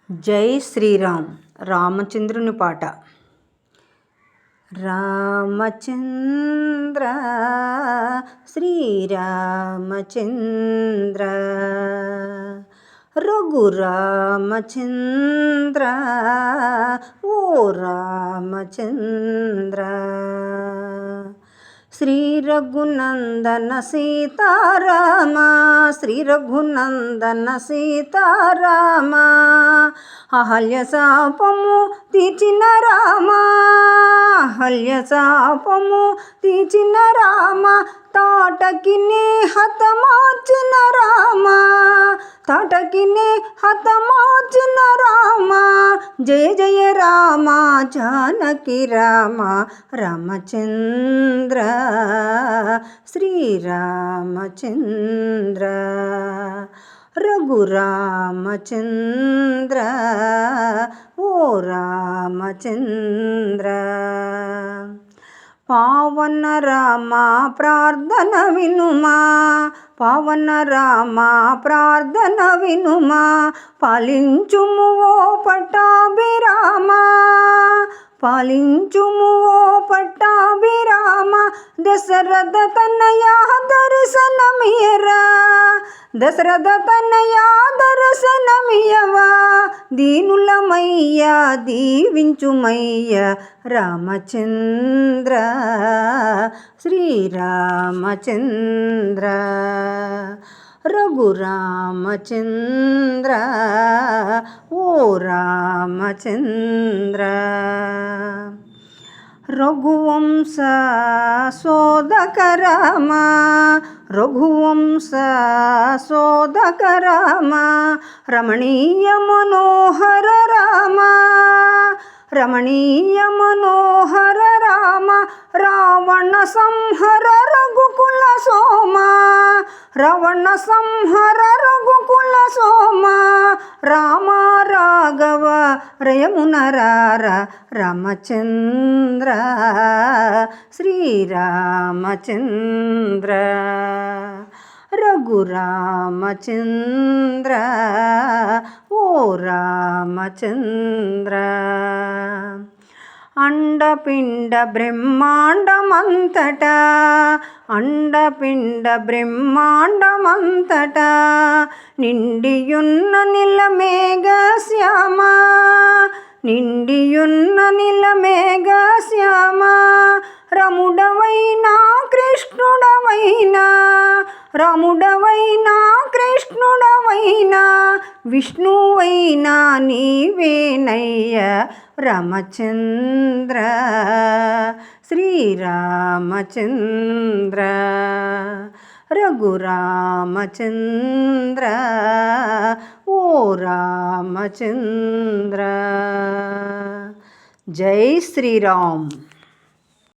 జై శ్రీరామ్ రామచంద్రుని పాట. రామచంద్ర శ్రీరామచంద్ర రఘురామచంద్ర ఓ రామచంద్ర శ్రీ రఘునందన సీతారామ శ్రీ రఘునందన సీతారామ అహల్య శాపము తీర్చిన రామ అహల్య శాపము తీర్చిన రామ తాటకిని హతమార్చిన రామ తాటకిని హతమార్చిన రామ జయ జయ రామ జానకి రామ రామచంద్ర శ్రీరామచంద్ర రఘురామచంద్ర ఓ రామచంద్ర పావన రామ ప్రార్థన వినుమా పావన రామ ప్రార్థన వినుమా పాలించుము ఓ పట్టాభిరామ పాలించుము ఓ పట్టాభిరామ దశరథ తనయ దర్శనమియరా దశరథ తనయ దర్శనమియవా దీనులమయ్యా దీవించుమయ్య రామచంద్ర శ్రీరామచంద్ర రఘురామచంద్ర ఓ రామచంద్ర రఘువంశ శోధక రామ రఘువంశ శోధక రామ రమణీయ మనోహర రామ రమణీయ మనోహర రామ రావణ సంహర రఘుకుల సోమ రావణ సంహర రఘుకుల సోమ రామ రాఘవ రయమునరార రామచంద్ర శ్రీరామచంద్ర రఘురామచంద్ర ఓ రామచంద్ర అండపిండ బ్రహ్మాండమంతటా అండపిండ బ్రహ్మాండమంతటా నిండియున్న నిలమేఘ శ్యామ నిండియున్న నిలమేఘ శ్యామ రముడవైనా కృష్ణుడవైనా రాముడవైనా కృష్ణుడవైనా విష్ణువైనా నీవేనయ్య రామచంద్ర శ్రీరామచంద్ర రఘురామచంద్ర ఓ రామచంద్ర జై శ్రీరామ్.